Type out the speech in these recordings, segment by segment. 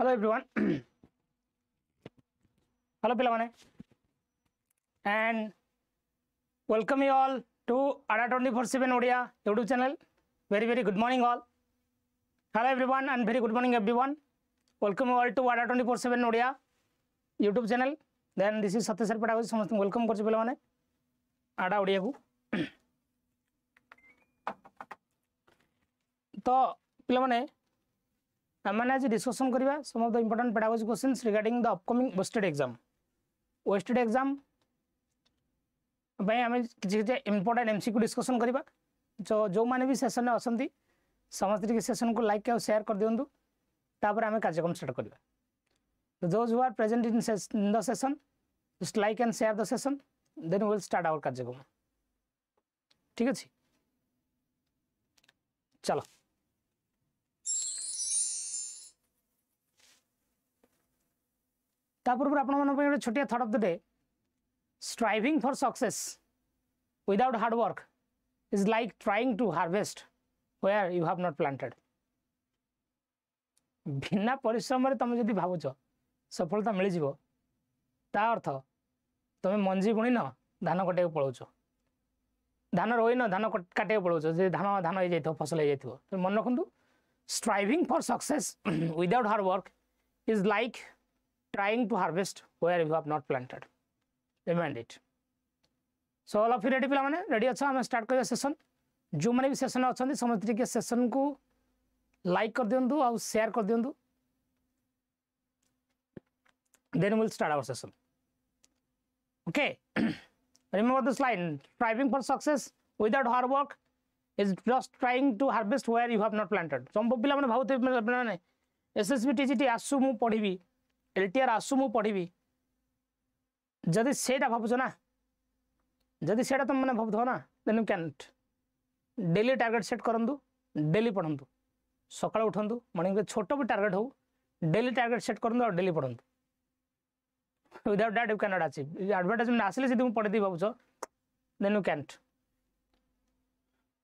Hello everyone. Hello पिलामाने and welcome you all to Ada 24/7 Odia YouTube channel. Very good morning all. Hello everyone and very good morning everyone. Welcome you all to Ada 24/7 Odia YouTube channel. Then this is Satya Sir Pedagogy समस्त welcome करछि पिलामाने Ada Odia को. तो पिलामाने मैंने आज discussion करवा some of the important pedagogy questions regarding the upcoming OSTET exam भाई आम किसी इंपोर्टेंट एमसीक्यू डिस्कशन करवा जो मैंने भी सेशन में असंती समस्त सेशन को लाइक और शेयर कर दिंतु तापर आम कार्यक्रम स्टार्ट करवा to those who are present in the session just like and share the session then we will start our कार्यक्रम ठीक अच्छे चलो तापूर्व आप छोटिया thought of the day striving for success without hard work is like trying to harvest where you have not planted बिना परिश्रम तुम जब भावुच सफलता मिल जाव ता अर्थ तुम मंजी बुणी न धान कटे पलाऊच धान रोई न धान काटे पलाऊच धान धान हो जाए फसल हो जाए तो मन रखु striving for success without hard work is like trying to harvest where you have not planted. Remind it. So all of you ready पिला ready अच्छा हम start करिया सेशन जो मैंने भी सेशन अच्छा समझ के सेशन को लाइक कर दियंतु और शेयर कर दियंतु then we will start our session. Okay. Remember this line, striving for success without hard work is just trying to harvest where you have not planted. सब पिला माने भावते माने एसएसबी टीजीटी आसु मु पढ़िबी LTR आसु मु पढ़ी जदि सेटा भावुच ना जदि सेटा तुम मैंने भावुथ ना then you can daily target set करंतु डेली पढ़ंतु सकाळ उठंतु मॉर्निंग छोट भी टारगेट हो डेली टारगेट सेट करंतु और डेली पढ़ंतु without that you can not achieve advertisement आसिले जदि मु पढ़ी दी भावुच then you can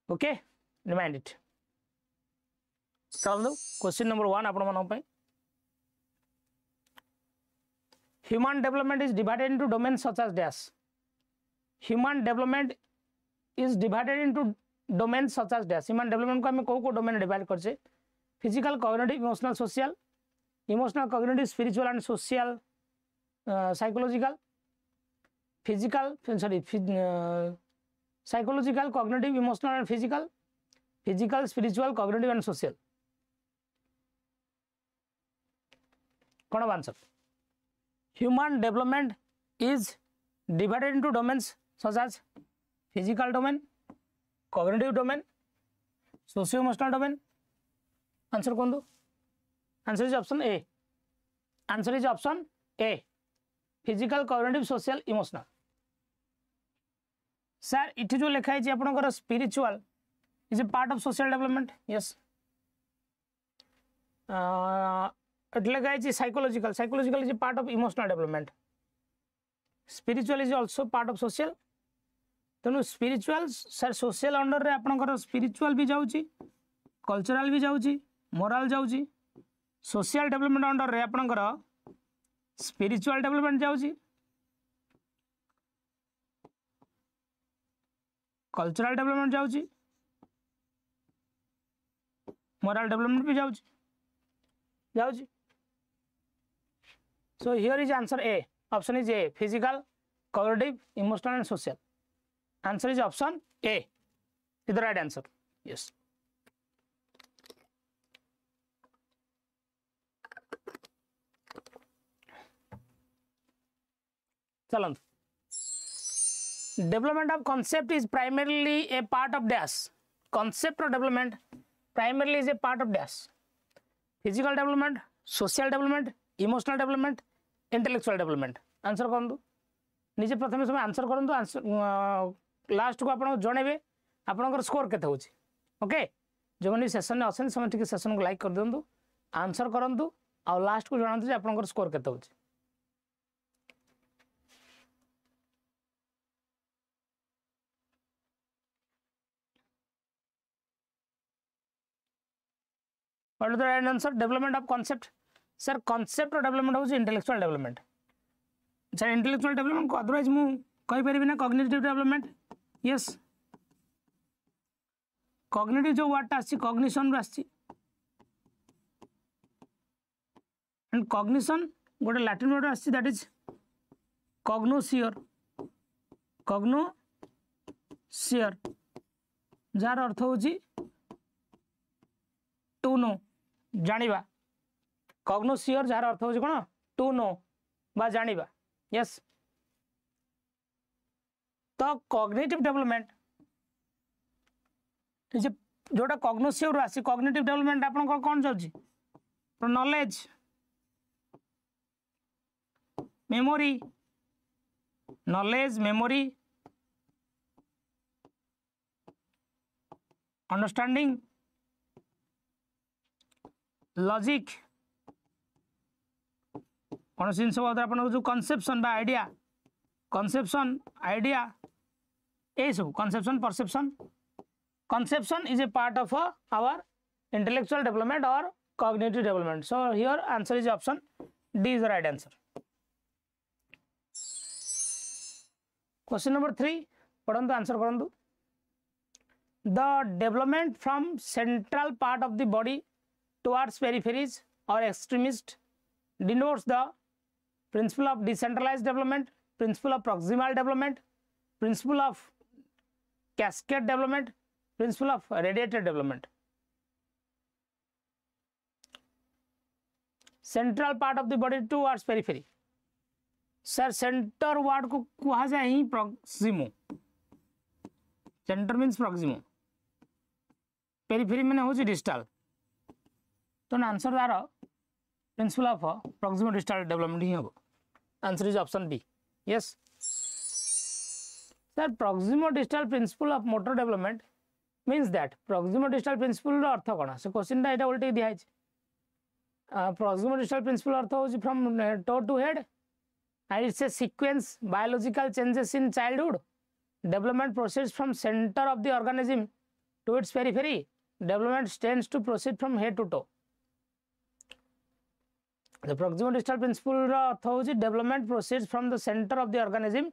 okay remind it चलंतु क्वेश्चन नंबर 1 आपण मन पई Human development is divided into domains such as dash. Human development is divided into domains such as dash. Human development को हमें को domain divide करछे physical, cognitive, emotional, social, emotional, cognitive, spiritual and social, psychological, physical, sorry, psychological, cognitive, emotional and physical, spiritual, cognitive and social. कौन answer? Human development is divided into domains such as physical domain, cognitive domain, socio-emotional domain. Answer कौन दो? Answer is option A. Answer is option A. Physical, cognitive, social, emotional. Sir, इठी जो लिखा है जी आपन को spiritual is a part of social development. Yes. Psychological is a part of emotional development. Spiritual is also part of social. तेणु spiritual sir social under रे आपनकर spiritual भी जाउची कल्चरल भी जाउची मोरल जाउची social development अंडर रे आपनकर spiritual development जाउची कल्चरल development जाउची मोरल development भी जाउची So here is answer A. Option is A. Physical, cognitive, emotional and social. Answer is option A. Is the right answer. Yes. Chalant. Development of concept is primarily a part of dash. Concept of development primarily is a part of dash. Physical development, social development, emotional development, intellectual development answer करूँ निजे प्रथम समय answer करूँ answer last को आप जनइबे आपंकर score केते होची ओके जो मैंने सेशन में अच्छे समय सेशन को लाइक कर दिंतु आंसर करूँ आ लास्ट को जनातु जे आपंकर स्कोर केते होची What is the right answer? Development of concept. Sir concept development होची intellectual development sir intellectual development को अदरवाइज मु कहि परिबि ना कॉग्निटिव डेवलपमेंट यस कॉग्निटिव जो वर्ड आछि कॉग्निशन रो आछि एंड कॉग्निशन गोटे लैटिन वर्ड आछि दैट इज कॉग्नोसियर जार अर्थ होची टू नो जानिबा कॉग्नोसियर जार अर्थ होची कोन टू नो बा जानिबा यस तो कॉग्निटिव डेवलपमेंट जोटा कॉग्नोसियर आसी कॉग्निटिव डेवलपमेंट आपन को कोन जाउची तो नॉलेज मेमोरी अंडरस्टैंडिंग लॉजिक कौन जिन सब जो कनसेप्शन बा आइडिया ये सब conception is a part of our intellectual development or cognitive development. So here answer is option D is the right answer. Question number 3 पढ़ंतु answer करंतु. The development from central part of the body towards peripheries or extremists denotes the principle of decentralized development, principle of proximal development, principle of cascade development, principle of radiated development. Central part of the body towards periphery. Sir, center word को कहा जाए ही proximo. Center means proximo. Periphery मैंने हो जी distal. तो ना answer Dara principle of proximo distal development ही होगा. Answer is option B. Yes. Sir, proximo distal principle of motor development means that proximo distal principle रो अर्थ कौन से क्वेश्चन टा उल्टे दिया है proximo distal principle अर्थ हो from toe to head and it's a sequence biological changes in childhood development proceeds from center of the organism to its periphery development tends to proceed from head to toe. The proximo distal principle रो अर्थ हो development proceeds from the center of the organism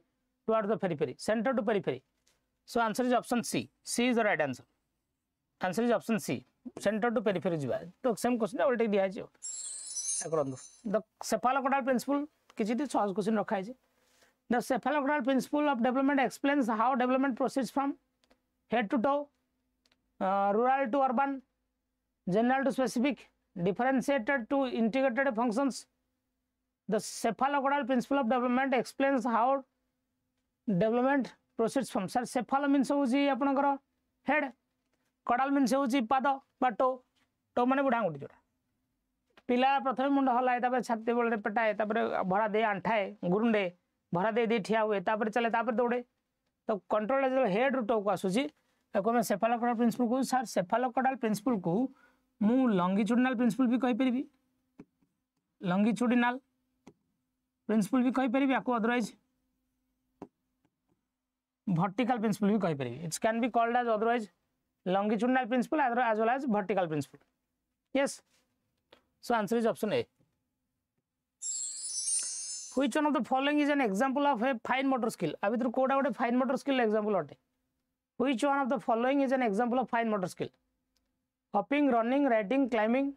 toward the periphery center to periphery. So answer is option C. C is the right answer. Answer is option C. Center to periphery जिबा. तो same question उल्टे दिया है जो. करंतु. The cephalocaudal principle किछि ति सहज क्वेश्चन रखा है. The cephalocaudal principle of development explains how development proceeds from head to toe, rural to urban, general to specific, differentiated to integrated functions. The cephalocaudal principle of development explains how development proceeds from sir cephalo means होची आपनकर head कडाल means होची पाद बा to माने बुढा गुटी जोटा पिला प्रथम मुंड हलाय तापर छाती बोले पेटाए तापर भरा दे अंठाए गुरुंडे भरा दे ठिया हुए तापर चले तापर दौड़े तो कंट्रोल जो हेड टो को आसुची ताको मैं सेफालोकाडल प्रिंसिपल को सर सेफालोकाडल प्रिंसिपल को मु लॉन्गिट्यूडिनल प्रिंसिपल भी कहि परिबी लॉन्गिट्यूडिनल प्रिंसिपल भी कहि परिबी आको अदरवाइज vertical principle भी कहि परिबी it can be called as otherwise longitudinal principle as well as vertical principle. Yes, so answer is option A. Which one of the following is an example of a fine motor skill? अभी तो कोडा गोटे fine motor skill example होते. Which one of the following is an example of fine motor skill? Hopping, running, writing, climbing.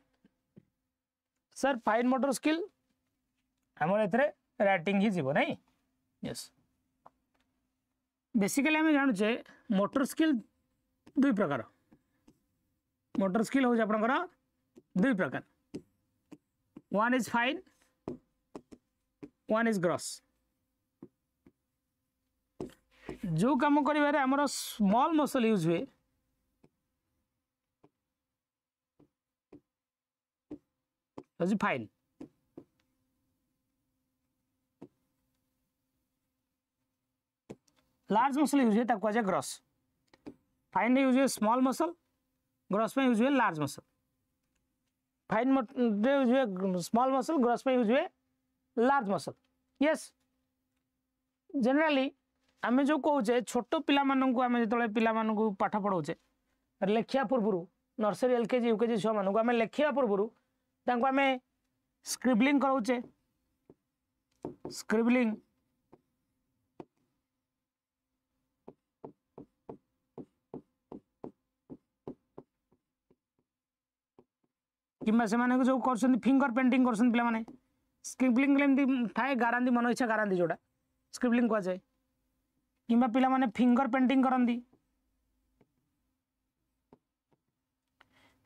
Sir, fine motor skill हमर एथरे writing ही जीवो नहीं. Yes. Basically आम जानूचे motor skill दुई प्रकार मोटर स्किल हो दुई प्रकार one is fine one is gross जो काम करिबारे हमर स्मॉल मसल यूज हुए अछि फाइन लार्ज मसल यूज है ताको ग्रॉस फाइन यूज है स्मॉल मसल ग्रॉस में यूज है लार्ज मसल फाइन यूज है स्मॉल मसल ग्रॉस में यूज है लार्ज मसल. यस जनरली आम जो कहे छोट पिला मानू आम जो पिला मानू पाठ पढ़ाऊे लेखिया पूर्व नर्सरी एलकेजी यूकेजी छुआ मानू आम लेखिया पूर्व आम स्क्रिबलिंग कराऊे स्क्रिबलिंग किंबा से माने जो कर फिंगर पेंटिंग कर पे स्क्रिबलिंग थाए गारांदी मन इच्छा गारांदी जोड़ा स्क्रिबलिंग कह जाए किंबा पिला माने फिंगर पेंटिंग करंदी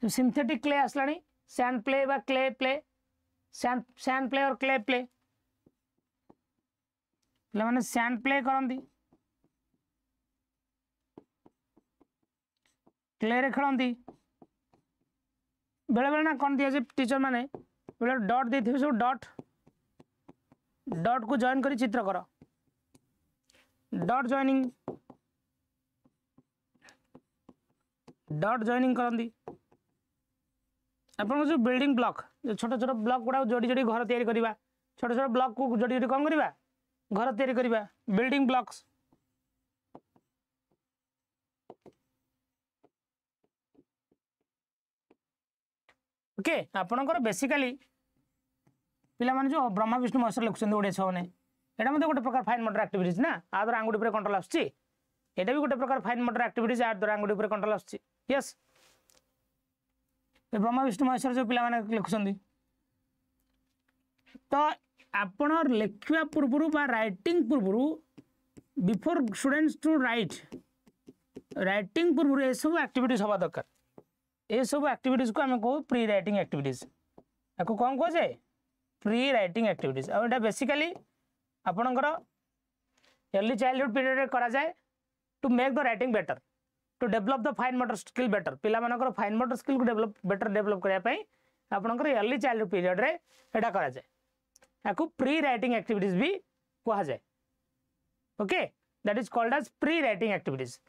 सिंथेटिक क्ले आसलानी सैंड प्ले बा क्ले प्ले सैंड प्ले और क्ले प्ले पिला माने सैंड प्ले करंदी क्ले रे खेलंदी बेले बेले ना कौन दिया जे टीचर माने बेले डॉट देथिबे सब डॉट को जॉइन करी चित्र कर डॉट जॉइनिंग करंदी आपन जो बिल्डिंग ब्लॉक जो छोट छोट ब्लॉक गुडा जोड़ी जोड़ी घर तैयारी करबा छोट छोट ब्लॉक को जोड़ी जोड़ी कौन करबा घर तैयारी करबा बिल्डिंग ब्लॉक्स ओके आपणकर बेसिकली पिला माने जो ब्रह्मा विष्णु महेश्वर लिखुछन ओडिया छौ ने एटा मते गोटे प्रकार फाइन मोटर एक्टिविटीज ना आ द्वारा आंगुठी पर कंट्रोल आछी एटा भी गोटे प्रकार फाइन मोटर एक्टिविटीज आ द्वारा आंगुठी पर कंट्रोल आछी यस ए ब्रह्मा विष्णु महेश्वर जो पिला माने लिखुछन तो आपण लिखवा पूर्व बा राइटिंग पूर्व बिफोर स्टूडेंट्स टू राइटिंग पूर्व ए सब एक्टिविटीज हवा दरकार ये सब एक्टिविटीज को आम कहो प्री राइटिंग एक्टिविटीज आपको कौन कह जाए प्री राइटिंग एक्टिविटीज और ये बेसिकली आपणकर अर्ली चाइल्डहुड पीरियड करा जाए to make the writing better to develop the fine motor skill better पिला मानकर फाइन मोटर स्किल को बेटर डेवलप करने आपणकर अर्ली चाइल्डहुड पीरियड रे एटा करा जाए आपको प्री राइटिंग एक्टिविटीज भी कहा जाए okay that is called as pre writing activities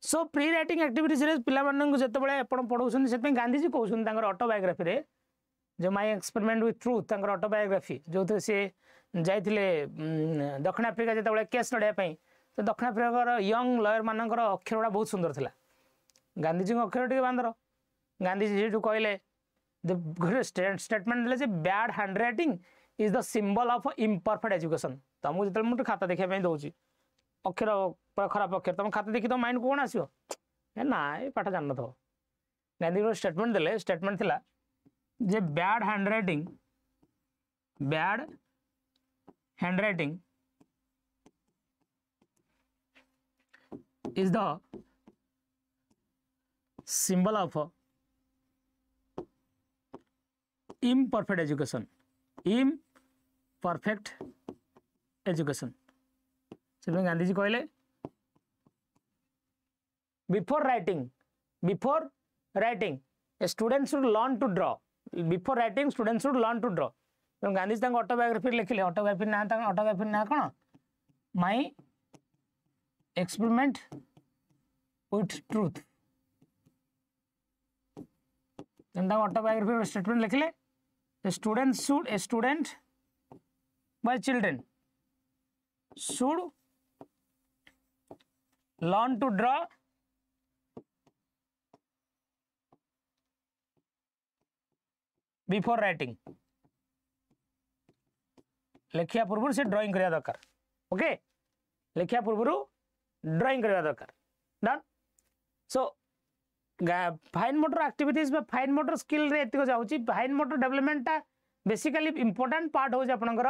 so pre writing activities रे पिला मानन जो बड़े आपण पढौछन से गांधीजी कहउछन तांकर ऑटोबायोग्राफी रे जो माय एक्सपेरिमेंट विथ ट्रूथ तांकर ऑटोबायोग्राफी जो थे से जाइथिले दक्षिण अफ्रीका जते बड़े केस लड़ाई पई तो दक्षिण अफ्रीका यंग लॉयर मानकर अक्षर गुड़ा बहुत सुंदर थिला गांधीजी अक्षर टिके बांदर गांधीजी जेठू कहले द स्टेटमेंट ले जे bad handwriting is the symbol of imperfect education तुमको जते मुझे खाता देखा पई दउची अक्षर खराब अक्षर तुम खाता देखी तो माइंड को कौन आसो ना ये पाठ जान न गांधी स्टेटमेंट देले स्टेटमेंट थिला जे bad handwriting is the symbol of imperfect education से गांधी जी कहले before writing a student should learn to draw before writing student should learn to draw तो गांधी जी ऑटोबायोग्राफी लिखिले ऑटोबायोग्राफी ना कौन my experiment with truth autobiography statement लिखिले a student by children should learn to draw before writing लिखिया पूर्व से drawing करिया दरकार ओके लिखिया पूर्व ड्राइंग करिया दरकार done so fine motor activities बा फाइन मोटर स्किल रे एतिको जाउची फाइन मोटर डेवलपमेंट ता बेसिकली इंपोर्टेंट पार्ट हो जे आपनकर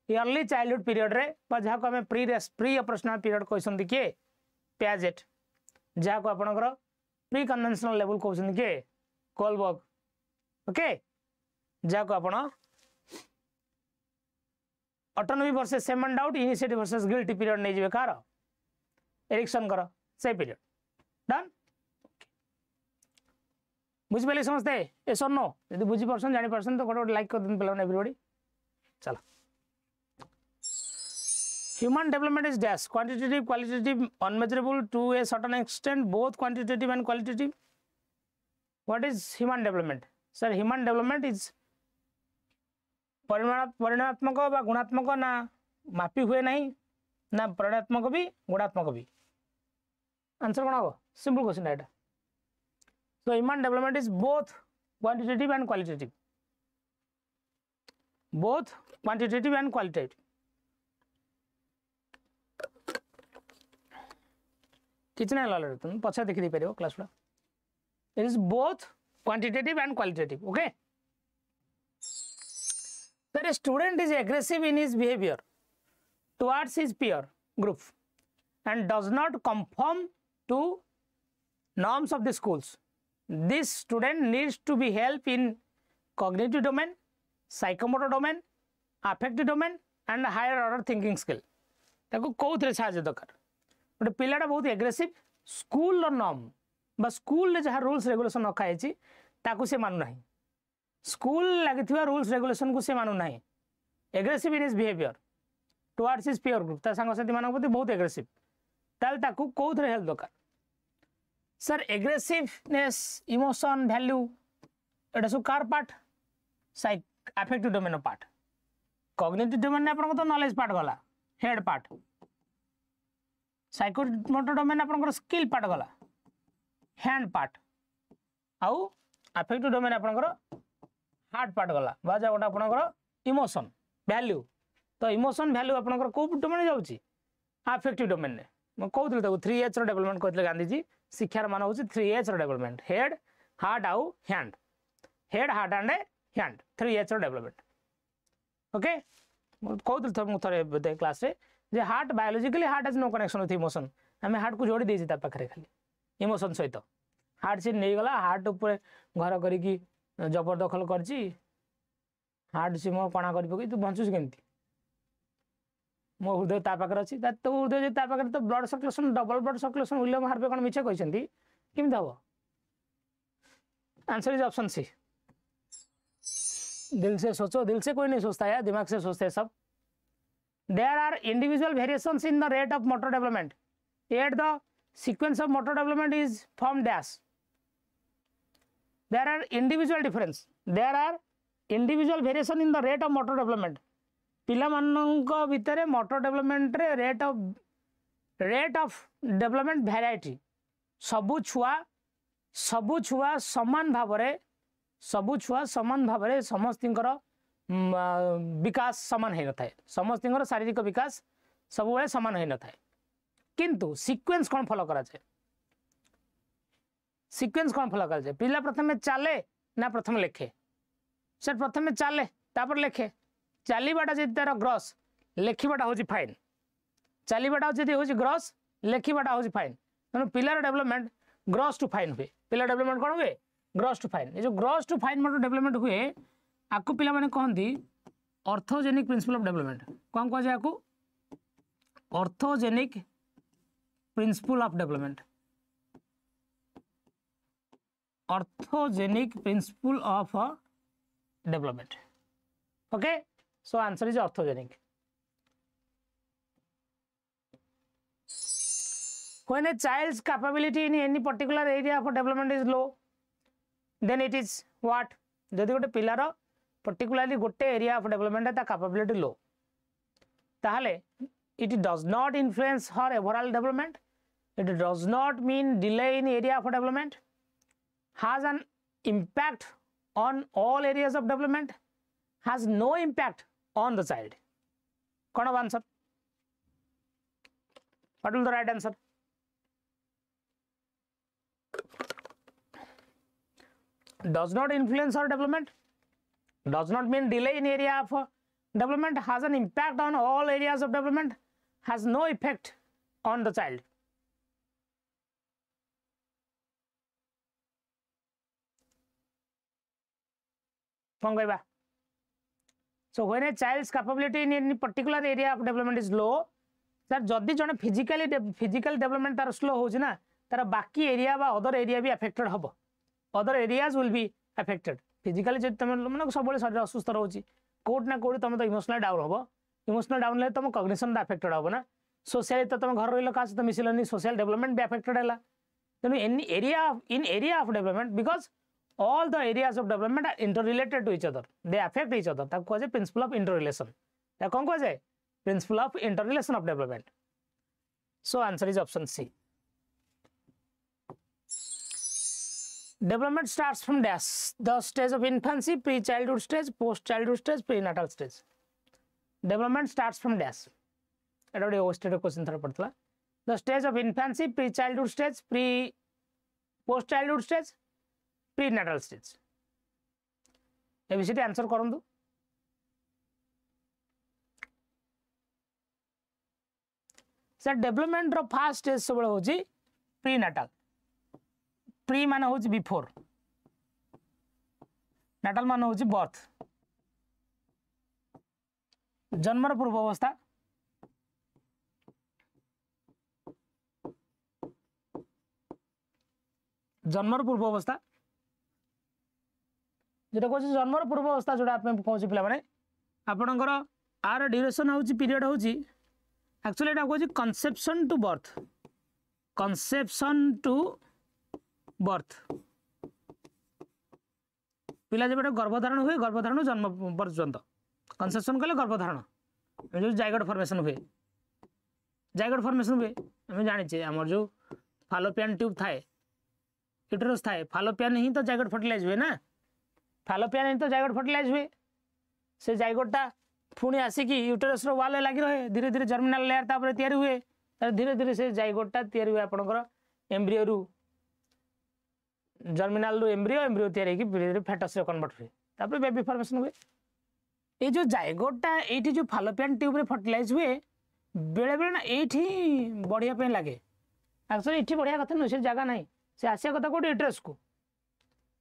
अर्ली चाइल्डहुड पीरियड रे बा जहा को हमें प्री ऑपरेशनल पीरियड कहसन के प्याजेट जहा को आपनकर प्री कन्वेंशनल लेवल कहसन के कोलबर्ग ओके जहा को आपण autonomy versus same and doubt initiative versus guilty period नै जिवे कार एरिक्सन कर से पीरियड डन बुझी पाले समझते ए सर नो यदि बुझी परसन जानी परसन तो गोटे लाइक कर दिन पे एवरीबॉडी चलो human development is dash quantitative qualitative unmeasurable to a certain extent both quantitative and qualitative what is human development sir human development is परिमाणात्मक बा गुणात्मक ना मापी हुए नहीं ना परिमाणात्मक भी गुणात्मक भी आंसर कौन हम simple question Etah So human development is both quantitative and qualitative. both quantitative and qualitative. कितना है तुम पछा देखि दे परियो क्लास रा. It is both quantitative and qualitative. Okay. That a student is aggressive in his behavior towards his peer group and does not conform to norms of the schools. This student needs to be helped in cognitive domain, psychomotor domain, affective domain and higher order thinking skill. ताको कोउथरे साहाय्य दरकार. गोटे पिलाटा बहुत aggressive school रो norm बा school रे जहाँ rules regulation रखा है ताकू से मानु नहीं. स्कूल लगिथिबा रूल्स रेगुलेशन को से मानु नहीं. Aggressive in his behaviour towards his peer group ता संगसाथी मानक प्रति बहुत एग्रेसिव ताल ताकू कोउथरे हेल्प दरकार. सर एग्रेसिवनेस इमोशन वैल्यू एटा सब car part affective domain part. Cognitive domain आपन तो नॉलेज पार्ट गला हेड पार्ट. साइकोमोटर डोमेन आपन स्किल पार्ट गला हैंड पार्ट. आउ अफेक्टिव डोमेन आपन हार्ट पार्ट गला बाजा गोटा आपन इमोशन वैल्यू. तो इमोशन वैल्यू आपन को डोमेन जाउची अफेक्टिव डोमेन ने मैं कहूँ ताको 3H रो डेवलपमेंट कहते गांधी जी शिक्षार मान होची 3H रो डेवलपमेंट हेड हार्ट आउ hand. Head heart and hand 3H रो डेवलपमेंट. ओके कहूँ थोड़े थोड़े क्लास रे जे heart biologically heart has no connection with emotion. आम हार्ट को जोड़ी देछि ता पाखरे खाली इमोशन सहित हार्ट से नहीं गला हार्ट ऊपर घर करिकी जबरदखल करछि. हार्ट से मो कणा करि पकई तू बंचुस केमती मो हृदय ता पाखरे अछि तो हृदय ता पाखरे तो blood circulation double blood circulation William Harvey कोन मिछ कहछंती केमती हबो. Answer is option C. दिल से सोचो दिल से कोई नहीं सोचता है दिमाग से सोचते हैं सब. There are individual variations in the rate of motor development, yet the sequence of motor development is from dash. There are individual difference. There are individual variation in the rate of motor development. पिला माननक भितरे motor development रे rate of development variety. सबु छुआ समान भावरे समस्तिंकर विकास सामान है न थाए. समस्तिंकर शारीरिक विकास सब बेले सामान है न थाए. किंतु सीक्वेंस कौन फॉलो करा जाए. सीक्वेंस कौन फॉलो करा जाए. पिला प्रथम चले ना प्रथम लिखे. सर प्रथम चले तापर लिखे. चलीबाटा जदि तार ग्रॉस लिखिबाटा होची फाइन. चलीबाटा जदि होची ग्रॉस लिखिबाटा होची फाइन. तेणु पिलार डेवलपमेंट ग्रॉस टू फाइन हुए. पिला डेवलपमेंट कौन हुए ग्रॉस टू फाइन. ये जो gross to fine motor development हुए आपको पिला माने कहंती ऑर्थोजेनिक प्रिंसिपल ऑफ डेवलपमेंट. कौन कह जाए आपको orthogenic principle of development. Orthogenic principle of development. Okay so answer is orthogenic. When a child's capability in any particular area of development is low, then it is what? जदि गोटे पिलार particularly गोटे area of development ता capability low, ताहले it does not influence her overall development. It does not mean delay in area of development. Has an impact on all areas of development. Has no impact on the child. कौन अब answer? What will the right answer? Does not influence our development, does not mean delay in area of development, has an impact on all areas of development, has no effect on the child. कौन कहबा? So when a child's capability in any particular area of development is low, sir जदि जने physical development तार slow होछि ना तार बाकी area बा अदर एरिया भी अफेक्टेड हबो. Other areas will be affected. Physically जब तुम माने सब शरीर असुस्थ रोची कोट ना कोट तुम तो इमोशनल डाउन हबो. इमोशनल डाउन ले तुम कॉग्निशन अफेक्टेड हबो ना. सोशली तो तुम घर रहिलो का सहित मिसिलनी सोशल डेवलपमेंट भी अफेक्टेड हैला. तेनु in area of development because all the areas of development are interrelated to each other, they affect each other. ताको कहे प्रिंसिपल ऑफ इंटररिलेशन. ता कोन कहे principle of interrelation of development. So answer is option C. Development starts from dash the stage of infancy, pre childhood stage, post childhood stage, prenatal stage. Development starts from dash. एटा गोटे OSSTET question थर पड़ता. The stage of infancy, pre childhood stage, post childhood stage, prenatal stage. A B C D answer करंतु. Sir development रो first stage सब होची प्रीनाटल. Pre माने होची before, natal माने होची बर्थ. जन्मर पूर्व अवस्था, जन्मर पूर्व अवस्था जेटा कहूँ जन्मर पूर्व अवस्था जोड़ा आप कहूँ पिला माने आपणकर आर ड्यूरेशन होची पीरियड होची एक्चुअली एटा कहूँ conception to birth. Conception to birth पिला जब गर्भधारण हुए, गर्भधारण जन्म पर्यंत. कंसेप्शन कहले गर्भधारण जो जाइगोट फॉर्मेशन हुए, जाइगोट फॉर्मेशन हुए आम जाने आमर जो फालोपियन ट्यूब थाए, यूटेरस थाए, फालोपियन ही तो जाइगोट फर्टिलाइज हुए ना. फालोपियन ही तो जाइगोट फर्टिलाइज हुए. से जाइगोटा पुणी आसिकी यूटेरस रो वाल लगी रहे, धीरे धीरे जर्मिनाल लेयर तापर तैयारी हुए, धीरे धीरे से जाइगोटा तैयारी हुए आपनकर एम्ब्रियो रु, जर्मिनाल रु एम्ब्रियो, एम्ब्रियो तैयारी की धीरे धीरे फेटस रे कन्वर्ट हुए, तापर बेबी फॉर्मेशन हुए. ये जो जाइगोटा एठी जो फालोपियन ट्यूब रे फर्टिलाइज हुए बेले बेले ना एठी बढ़िया पे लगे. एक्चुअली एठी बढ़िया कथा न, से जगह नहीं, से आसिया कथा कोठी यूटेरस को,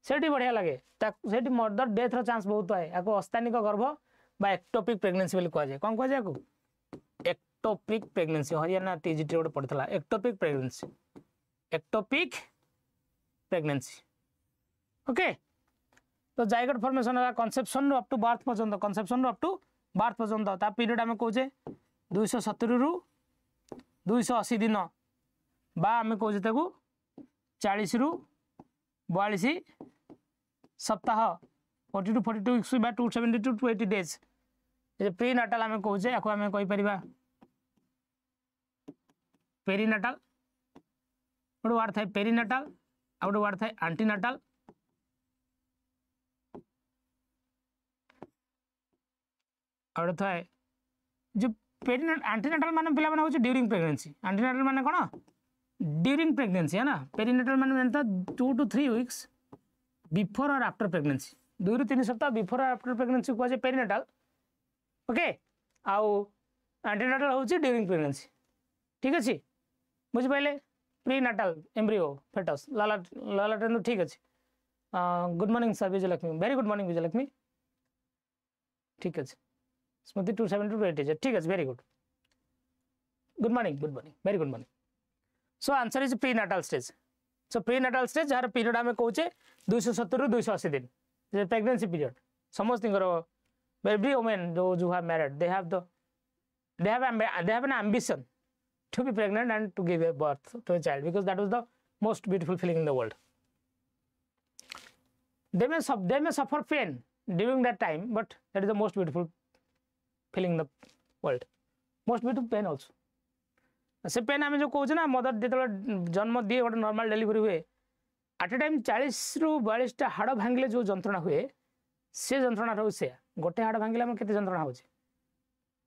सेठी बढ़िया लगे. सेठी मर्दर डेथ रो चांस बहुत है. याको अस्थानिक गर्भ बा एक्टोपिक प्रेगनेंसी बोली कह जाए. कौन कह जाए को एक्टोपिक प्रेगनेंसी. हरियाणा टीजीटी गोटे पड़ता ectopic pregnancy, ectopic pregnancy. Okay तो जाइगोट फॉर्मेशन है कंसेप्शन अप टू बर्थ पर्यंत, कंसेप्शन अप टू बर्थ पर्यंत ता पीरियड आम कहे 270 रु 280 दिन बा आम कहे 40 रु 42 सप्ताह, 40 to 42 वीक्स बा 270 to 280 डेज. प्री नाटाल आम कहे या आम कहीपर पेरीनाटाल. गोटे वार्ड थाए पेरीनाटाल, आ गोटे वार्ड थाए आंटीनाटाल. और थाए जो पेरीनाटाल, आंटीनाटाल माने पिला माने होची ड्यूरिंग प्रेगनेंसी. आंटीनाटाल माने कोन ड्यूरिंग प्रेगनेंसी है ना. पेरीनाटाल माने जानता 2 to 3 वीक्स बिफोर और आफ्टर प्रेगनेंसी, 2 ରୁ 3 सप्ताह बिफोर और आफ्टर प्रेगनेंसी को कहे पेरीनाटाल. ओके आउ आंटीनाटाल होची ड्यूरिंग प्रेगनेंसी. ठीक अच्छे बुझिपारे. प्रीनाटाल एम्ब्रियो फेटस लाला लाला ट्रेन ठीक अच्छे. Good morning sir Vijayalakshmi, very good morning Vijayalakshmi. ठीक अच्छे स्मृति 270 to 280 ठीक अच्छे, very good. Good morning, good morning, very good morning. So answer is prenatal stage. So prenatal stage जार पीरियड आम कहे 270 ରୁ 280 दिन प्रेगनेंसी पीरियड. समस्त एवरी वुमेन जो have married they have an ambition to be pregnant and to give a birth to a child because that was the most beautiful feeling in the world. They may suffer pain during that time, but that is the most beautiful feeling in the world. Most beautiful pain also. से pen आम जो कहे ना mother जो जन्म दिए गोटे normal delivery हुए एट ए टाइम 40 ରୁ 42 टा हाड़ भांगिले जो जंत्रणा हुए से जंत्रणा रही से गोटे हाड़ भांगिले आम के जंत्रणा हो.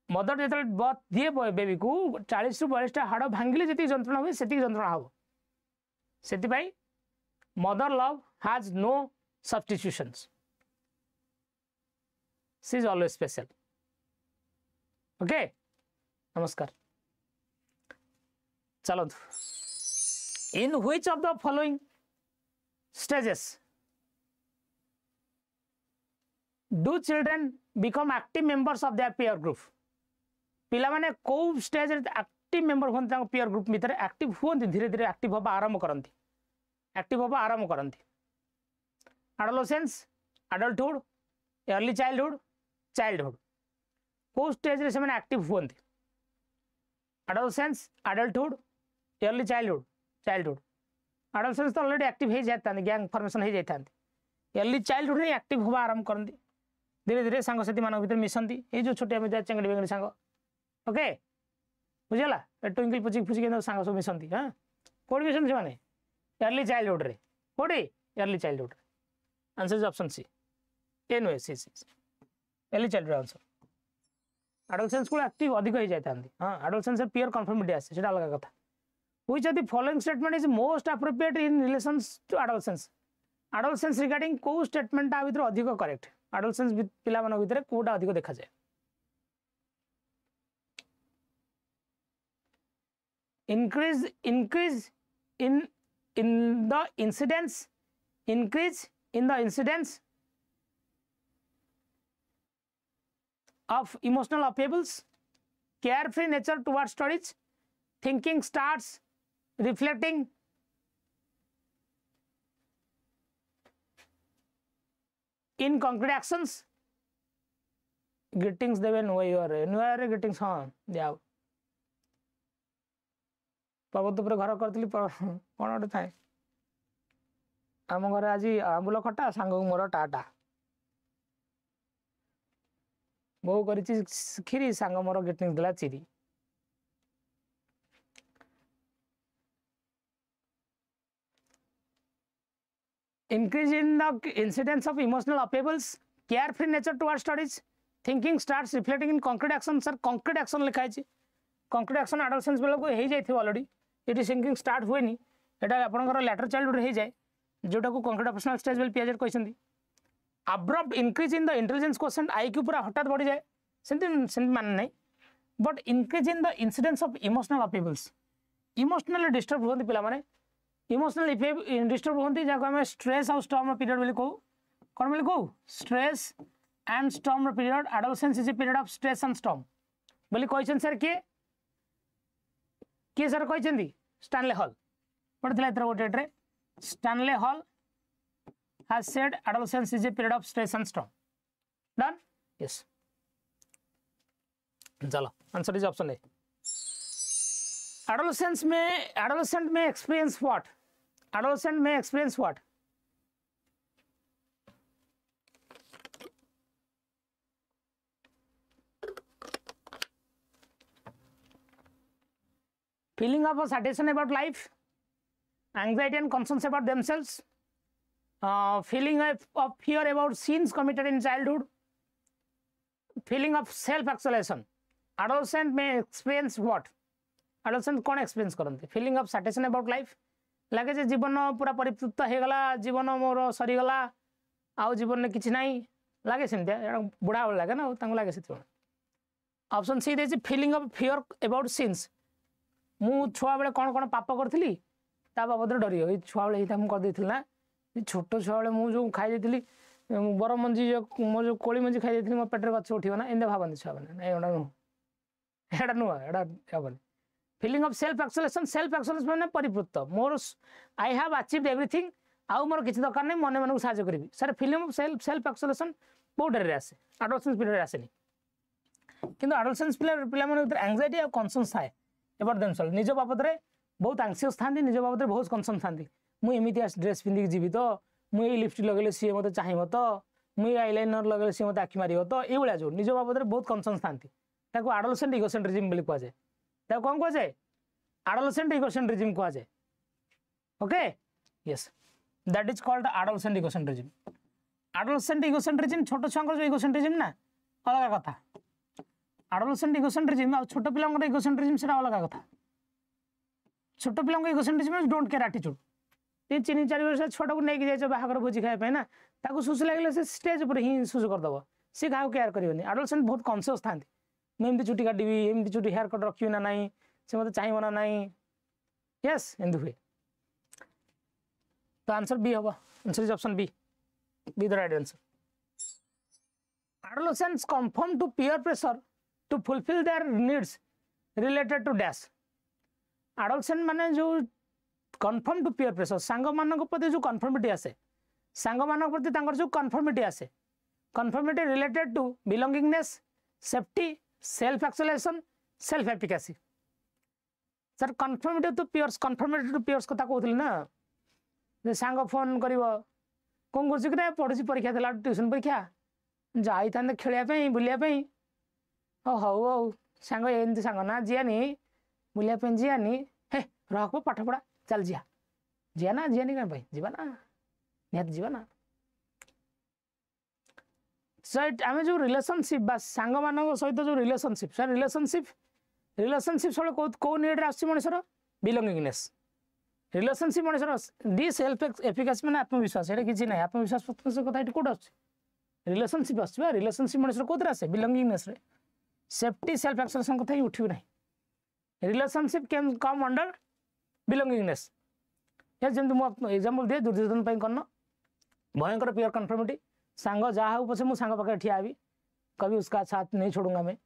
मदर जो बर्थ दिए बेबी को 40 ରୁ 42 टा हाड़ भांगिले जी जंत्रणा हुए से जंत्रणा हम. से mother love has no substitutions, she is always special. Okay नमस्कार. चलो in which of the following stages do children become active members of their peer group. पिला माने को स्टेज एक्टिव मेंबर होते पीयर ग्रुप भितर एक्टिव होती धीरे धीरे एक्टिव हवा आरंभ करती, एक्टिव हवा आरंभ करती. Adolescence, adulthood, early childhood, childhood को स्टेज रे से माने एक्टिव होती. Adolescence, adulthood, early childhood, childhood. Adolescence तो ऑलरेडी एक्टिव हो जाता, गैंग फॉर्मेशन हो जाता. अर्ली चाइल्डहुड रे एक्टिव हवा आरंभ करती, धीरे धीरे सांगसाथी मान भीतर मिसंती. ये जो छोटे मिजा चेंगड़ी बेंगड़ी सांग. ओके बुझीगला. ट्विंकल पुचिक फुचिक सांग सब मिसंती. हाँ कौन मिसंती से अर्ली चाइल्डहुड रे कौटी early childhood answer is option C N C early childhood answer adolescence को एक्टिव अधिक हो जाता हां एडोलसेंस प्योर कन्फर्मिटी आसे सेटा अलग कथा which of the following statement is most appropriate in relations to adolescence regarding को स्टेटमेंट आ भीतर अधिक करेक्ट एडोलसेंस पिला मन भीतर कोटा अधिक देखा जाए increase in the incidence of emotional upheavals, carefree nature towards studies, thinking starts reflecting in concrete actions. Greetings देवे नोयर greetings हाँ दिया पर्वत पर घर करी कौन गोटे थाए आम घर आज आंबुल खटा सांग मोर टाटा बो कर खीरी सांग मोर ग्रीटिंग्स देला चिरी increase in the incidence of emotional upheavals, carefree nature towards studies, thinking starts reflecting in concrete action. Sir concrete action लिखा है concrete action adolescence बेला को हे जाय थे already it is thinking start हुए नी एटा आपनकर लेटर चाइल्डहुड हे जाय जोटा को concrete optional stage बेल पीएच कहछंती abrupt increase in the intelligence quotient IQ पूरा हठात बढ़ी जाए सेंति मान नहीं but increase in the incidence of emotional upheavals emotionally disturb होती पिला माने इमोशनल डिस्टर्ब होती जहाँ आम स्ट्रेस और स्टॉर्म पीरियड बोली कहू कौन बोली कहू stress and storm period adolescence is a period of stress and storm बोली कहते सर किए सर कहते स्टानले हॉल पढ़ी एथर गोटे स्टानले hall has said adolescence is a period of stress and storm. Done? Yes. चलो answer is option A adolescent may experience what? Adolescent may experience what? Feeling of a satisfaction about life, anxiety and concerns about themselves, feeling of fear about sins committed in childhood, feeling of self-actualization. Adolescent may experience what? Adolescent कौन experience करते feeling of satisfaction about life लगे जे जीवन पूरा परितृप्त हो गला जीवन मोर सरीगला आउ जीवन में किसी नहीं लगे सेमतिया बुढ़ा लगे ना लगे से option C the feeling of fear about sins मु छुआ बेले कौन कौन पाप करी ता बाबद डरी गई छुआ बेले ये करदे ना छोट छुआ बेले मुझे खाई देती बर मंजी मो जो कोली मंजी खाई देती मो पेटर गच उठो ना एम भावती छुआ मैंने एटा नुह एटा हेनी फीलिंग ऑफ सेल्फ एक्सलेशन मैंने परिपूत मोर आई हैव अचीव्ड एवरीथिंग आउ मोर किसी दरकार नहीं मन मन को साहाय्य करी sir feeling of self acceleration बहुत डेरी आसे एडोलसेंस पीरियड आसेनी किंतु एडोलसेंस पिला एंजाइटी और कनसर्न्स थाए अबाउट देमसेल्फ निज बाबद में बहुत एंग्जियस था निज बाबद में बहुत कनसर्न था मुझे ड्रेस पिंधिक जीवी तो मुझे लिपस्टिक लगे सी मत चाहिए तो मुझे आईलाइनर लगे सी मत आखि मार तो ये जो निज बाबद में बहुत कनसर्न था एडोलसेंट इगोसेंट्रिज्म बोली कहुए कौन कहुए एडोलसेंट इगोसेंट्रिज्म कहुए okay yes that is called adolescent egocentrism adolescent egocentrism छोट छुआ जो इगोसेंट्रिज्म ना अलग कथा एडोलसेंट इगोसेंट्रिज्म आ छोट पिला इगोसेंट्रिज्म से अलग कथा छोट पिला इगोसेंट्रिज्म डोंट केयर एटीट्यूड ये 3-4 वर्ष छोटा को नहीं जाए बाहर भोजी खाया ना ताको सुस लगे से स्टेज पर ही सुस करदेव सी क्या केयर करेंगे एडोलसेंट बहुत कनसियस था मुझे चुटी काटि एमती चुटी हेयर कट रखी ना नाई से मत चाहिए ना नाई यस एमती हुए तो आंसर बी हम answer is option B the right answer adolescents conform to peer pressure to fulfil their needs related to dash adolescent माने जो कन्फर्म टू पीयर प्रेशर सांग मान प्रति जो कन्फर्मिटी आसे सांग मान प्रति जो कन्फर्मिटी आसे conformity related to belongingness safety self exaltation self efficacy sir conformity to peers कथा कहते ना सांग फोन कर कौन कर पढ़ुची परीक्षा देला ट्यूशन परीक्षा जाई था खेलिया बुलिया हौ हौ सांग एमती सांग ना जीआनी बुलिया जीआनी हे रख पाठ पढ़ा चल जिया ना जीआनी कहीं जीवा ना निहत जीवा ना सर आम जो रिलेशनशिप बा सांग मान सहित जो रिलेशनशिप सर रिलेशनशिप सब कौ नीड आस मनुष्यर बिलंगिंगनेस रिलेशनशिप मनुष्यर दी सेल्फ एफिकासी मैंने आत्मविश्वास ये किसी ना आत्मविश्वास कथा ये कौट आस रिलेशनशिप आसवा रिलेशनशिप मनुष्य कौन आसे बिलंगिंगनेस सेफ्टी सेल्फ एक्सप्रेशन कथा ही उठू ना रिलेशनशिप कैन कम अंडर बिलंगिंगनेस जमी एग्जांपल दिए दुर्योधन कर्ण भयंकर प्योर कन्फर्मिटी सांग जहाँ हो पछे सांग पाखे ठिया भी कभी उसका साथ नहीं छोड़ूंगा मैं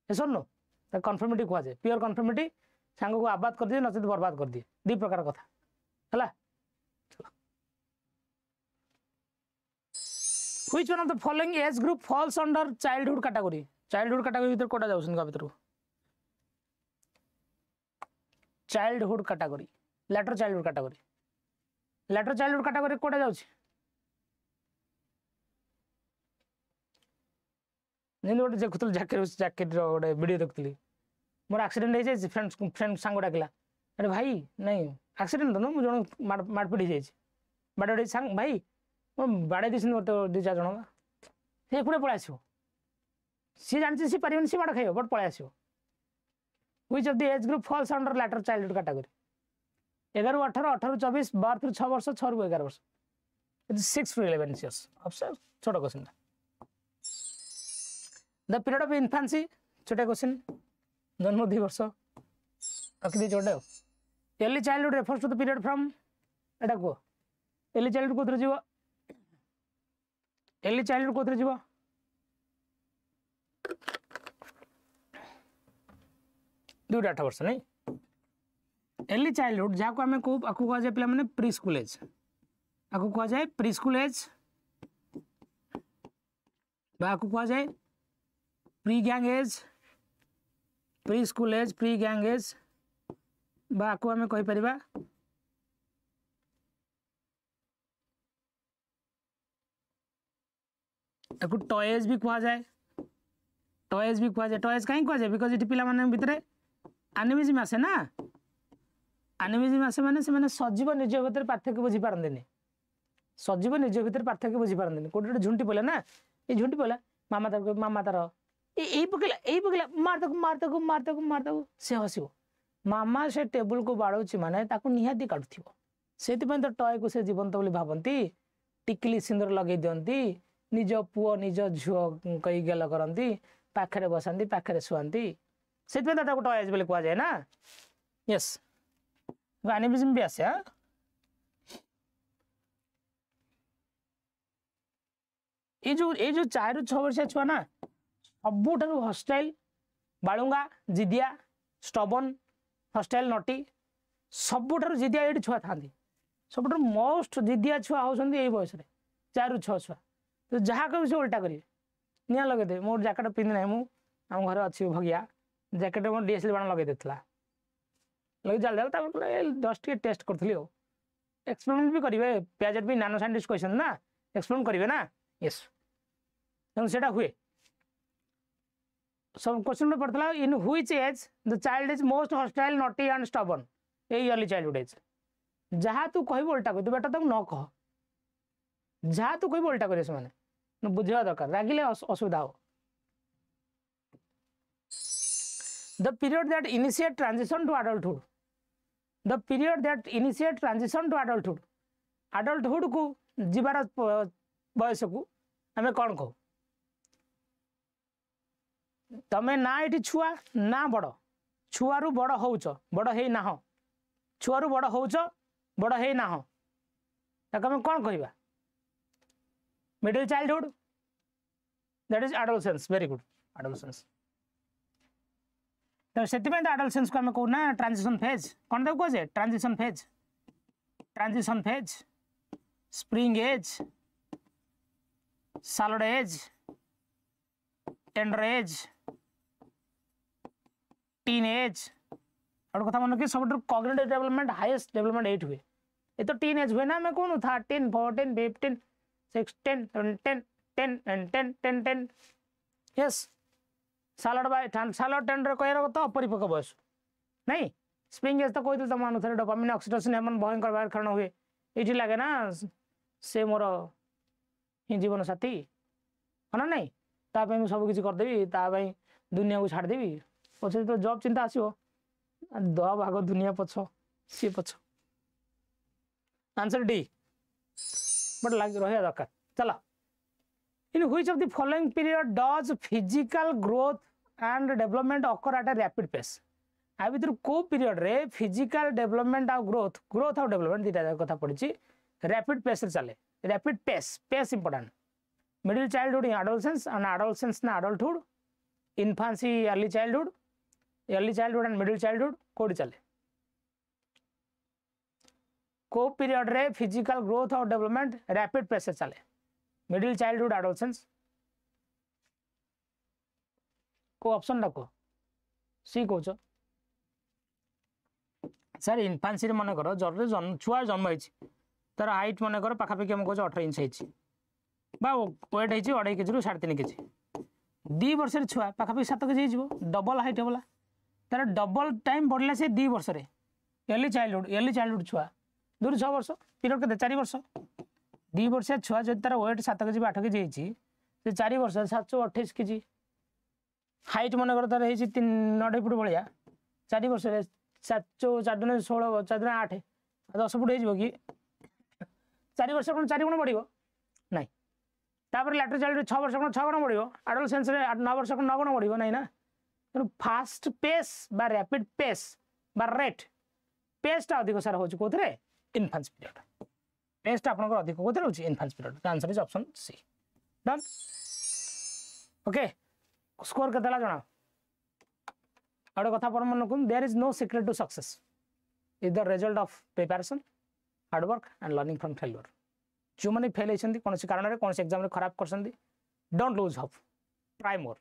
सुन नो कन्फर्मिटी कहुए प्योर कन्फर्मिटी सांग को आबाद कर दिए नचेत बर्बाद कर दिए दी प्रकार कथा है which one of the following age group falls under childhood category भीतर कोटा जाउछन का भीतर childhood category later childhood category कोटा जाउछ गोटे देखुल जैकेट गोटे वीडियो देखुली मोर एक्सीडेंट हो जाए फ्रेंड सांग डाकिला अरे भाई नहीं एक्सीडेंट तो मुझे जन मारपिट हो जाए बाड़े सांग भाई बाड़े दी दी चार जन से एकुड़े पलि आस सी जानती सी पारे सी माड़ खाइब बट पलि आस which of the age group falls under later childhood category 11 18 18 24 12 6 वर्ष 6 रू 11 वर्ष 6 to 11 years छोटा question the period of infancy छोटा क्वेश्चन जन्म 2 वर्ष रखी छोटे early childhood refers to the period from एटा को अर्ली चाइल्डहुड कोथरे जीव अर्ली चाइल्डहुड कोथरे जीव 2-8 वर्ष नहीं अर्ली चाइल्डहुड जहाँ को आम को कह जाए पे प्री स्कूल एज आपको कह जाए प्री स्कूल एज आपको कह जाए pre gang age preschool age pre gang age आपको आम कहीपर टॉयज भी कह जाए टॉयज कहीं कह जाए बिकज ये पिला भितर एनिमिज्म आसे ना एनिमिज्म आसे माने सजीव निज भितर पार्थक्य बुझी पारंती सजीव निज भितर पार्थक्य बुझी पारंती कोटे गोटे झुंटी पड़ा ना ये झुंटी पड़ा मामा तार यही पकड़ा मार से हसब मामा से टेबुल को बाड़ौची माने निहाती काटुथि से तो टॉय को से जीवंत बोली भावती टिकली सिंदूर लगे दिखती निज पुओ निज झुओ कई गेल करती पाखे बसती पाखे शुआती से टॉयज बोली कह जाए ना यस एनिमिज्म भी आसे ये जो 4 ରୁ 6 वर्षिया छुआ ना सबुठ हस्टाइल बालुंगा जिदिया स्टबन हस्टाइल नटी सबुठ जिदिया ये छुआ था सब मोस्ट जिदिया छुआ होती यही बयस 4 ରୁ 6 छुआ तो जहाँ कह से उल्टा करेंगे निआ लगे मोर जैकेट पिंधि ना मुझे आम घर अच्छी भगिया जैकेट मोर डीएसएल बाण लगे देता लगे जल जस्ट टेस्ट करी एक्सपेरिमेंट भी करेंगे पियाजेट भी नानो साइंटिस्ट कहते ना एक्सपेरिमेंट करेंगे ना यस तेना हुए सब क्वेश्चन में पड़ता in which age the child is most hostile naughty and stubborn ये अर्ली चाइल्डहुड एज जहाँ तू कह उल्टा कर बेटा तक न कह जहाँ तू कह उल्टा कर बुझा दरकार रागिले असुविधा हो the period that initiate transition to adulthood the period that initiate transition to adulthood को जीवार बयस को आम कौन कह तमें ना ये छुआ ना बड़ छुआरू बड़ होच बड़ है ना छुआरू बड़ होच बड़ है ना आम कौन कह middle childhood that is adolescence very good adolescence तो से एडोलसेंस को आम कहना ट्रांजिशन फेज कौन तक कहे ट्रांजिशन फेज स्प्रिंग एज सालोड age tender age teen age और कथा मन कि सब कॉग्निटिव डेवलपमेंट हाईएस्ट डेवलपमेंट 8 हुए ये तो टीन एज हुए ना मैं कौन 13 14 15 16 17 10 and 10 10 यस सालोड टेंडर कह तो अपरिपक्व बयस नहीं स्प्रिंग एज तो कहते तुम अनुसार डोपामिन ऑक्सीटोसिन हार्मोन भयंकर बाहर कारण हुए ये लगे ना से मोर ही जीवन साथी है ना तापाई मुझे सब किसी करदेवी तापाई दुनिया को छाड़देवी पचे तो जॉब चिंता आसो दह भाग दुनिया पछ सी पछ आंसर डी बट लग रहा दरकार चलो in which of the following period does physical growth and development occur at a rapid pace आ भीतर को पीरियड रे फिजिकल डेवलपमेंट आ ग्रोथ ग्रोथ और डेवलपमेंट दीटा कथा पड़ी रैपिड पेस रे चले rapid pace pace important middle childhood adolescence and adolescence ना adulthood infancy early childhood and middle childhood कोडी चले को पीरियड रे फिजिकल ग्रोथ और डेवलपमेंट रैपिड पेस चले मिडिल चाइल्डहुड एडोलसेंस को ऑप्शन डाको सी कोच सर इन्फांसी मन कर जर छुआ जन्म होती तार हाइट मन कर पाखापाखि आम कहे 18 इंच होती वेट होती 2.5 केजी रु 3.5 केजी 2 वर्ष छुआ पाखापाखि 7 केजी हो डबल हाइट होगा तार डबल टाइम बढ़ला से 2 वर्ष अर्ली चाइल्डहुड छुआ 2-6 वर्ष पीरियड के 4 वर्ष 2 वर्ष छुआ जो तार वेट 7 केजी 8 केजी होती 4 वर्ष 728 केजी हाइट मन कर तार 3.5 फुट भाया 4 वर्ष 4 दिन 16 4 दिन 8 10 फुट हो कि 4 वर्ष कौन 4 गुण बढ़ ना तापर लैटर चाइल्ड 6 वर्ष कौन 6 गुण बढ़ एडोलसेंस 9 वर्ष कौन 9 गुण बढ़ ना तेणु फास्ट पेस बा रैपिड पेस बा रेट पेसटा अधिक सारा हो कौन इन्फांस पीरियड पेसटा आप अधिक कौन हो infancy period answer is option C done okay score के जना और कथा पर मन रखुन there is no secret to success is the result of preparation hard work and learning from failure जो मैंने फेल होती कौन कारण कौन एग्जाम में खराब कर don't lose hope try more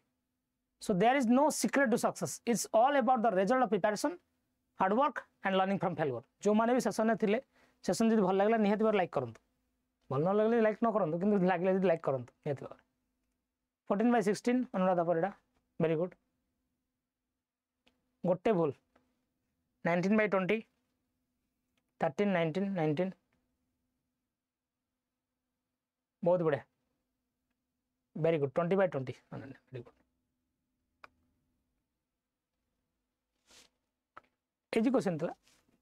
so there is no secret to success it's all about the result of preparation hard work and learning from failure जो मैंने भी सेशन में थे सेशन जो भल लगे निहत लाइक करूँ भल न लगे लाइक न करूँ कि लगे लाइक करूँ निहत 14/16 अनुराधा परिड़ा वेरी गुड गोटे भूल 19/20 13 19 19 बहुत बढ़िया very good 20/20 very good easy question था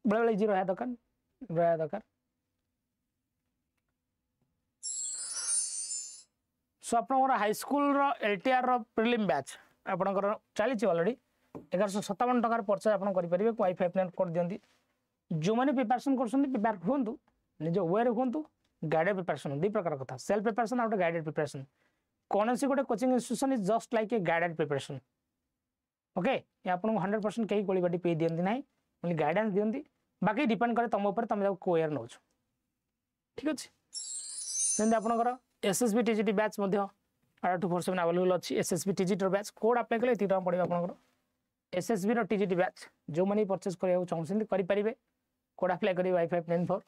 बेले बेले इजी रहा दरकार सो आप high school LTR prelim batch आपंकर चली ऑलरेडी 1157 टकर परचेज आप करेंगे वाईफाई नेट कर दिखती जो मैंने प्रिपरेशन कर हूँ निज वे हूँ गाइडेड प्रिपरेशन 2 प्रकार कथा सेल्फ प्रिपरेशन और गाइडेड प्रिपरेशन कौन सी गोटे coaching institution is just like a guided preparation okay आपको 100% कहीं गोली बाटी पी दिखती ना ओनली गाइडेंस दिखती बाकी डिपेंड करे तुम उपर तुम को ईयर नौ ठीक अच्छे जमी आपंकर SSB TGT बैच 824/7 अवेलेबल अच्छी SSB TGT batch code apply कले ये पड़े आपंकर SSB TGT बैच जो मैंने परचेज करने चाहते करेंगे कोड अप्लाई करेंगे वाईफाई 94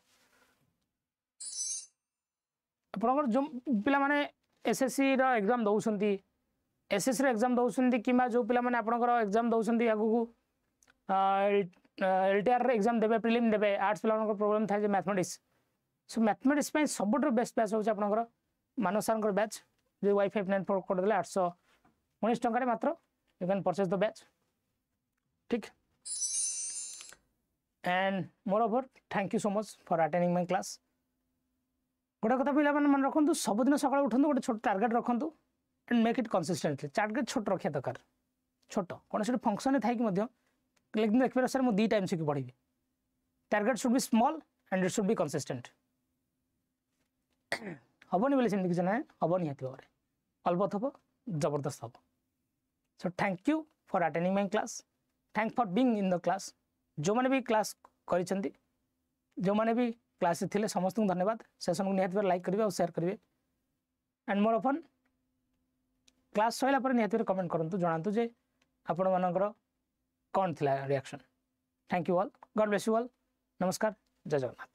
आपंकर जो पिला माने SSC एग्जाम दौरान SSC एग्जाम दौरान कि जो पिला माने आपंकर एग्जाम दौरान आगू LTR एग्जाम देवे प्रिलिम देवे आर्ट्स पिला प्रोब्लेम था मैथमेटिक्स सो मैथमेटिक्स सब बेस्ट बैच होची आपनकर मानस सर बैच जो वाईफाई 94 कोड देले 819 टंका मात्र you can purchase the batch ठीक and moreover thank you so much for attending my class गोटे कथा पिला मन रखु सबुदिन सकाल उठु गोटे छोट टार्गेट रखु and make it consistently target छोट रखा दरकार छोट कौन से फंक्शन थी लेकिन देखिए सर मुझे 2 टाइम से पढ़ी target should be small and it should be consistent हेनी बोले सेमती किसी ना हम निहती भाव अलबत् हम जबरदस्त हम so thank you for attending my class thank for being in the class जो मैंने भी क्लास करिसेंती जो मैंने भी क्लास थे समस्त को धन्यवाद सेशन को निहती लाइक करेंगे और शेयर करेंगे and more upon class Saila पर निहती कमेंट करूँ जनातु जे आपण मानकर कौन थिला reaction thank you all God bless you all नमस्कार जय जगन्नाथ।